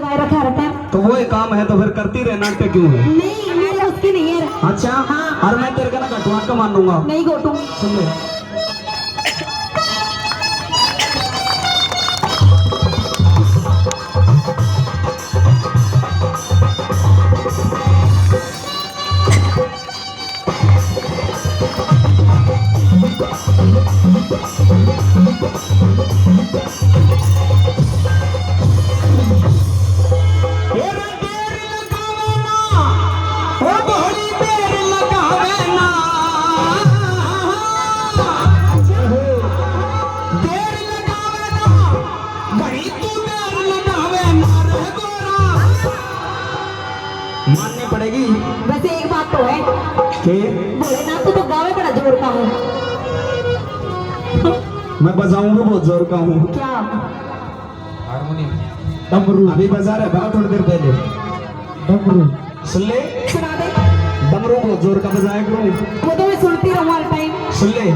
लगाए रखा रहता है। तो वो एक काम है तो फिर करती रहना पे क्यों है? नहीं मेरे उसकी नहीं है। अच्छा हाँ। और मैं तेरे का ना घटवा का मान लूंगा। नहीं गोटू। सुन ले माननी पड़ेगी। वैसे एक बात तो है कि बोले ना तू तो गावे बड़ा जोर का हूँ। मैं बजाऊंगा बहुत जोर का हूँ। क्या? हारमोनियम डमरू अभी बजा रहा था थोड़ी देर पहले। डमरू सुन ले। सुना दे। डमरू बहुत जोर का बजाया करूँ। वो तो मैं सुनती रहूँ हर टाइम। सुन ले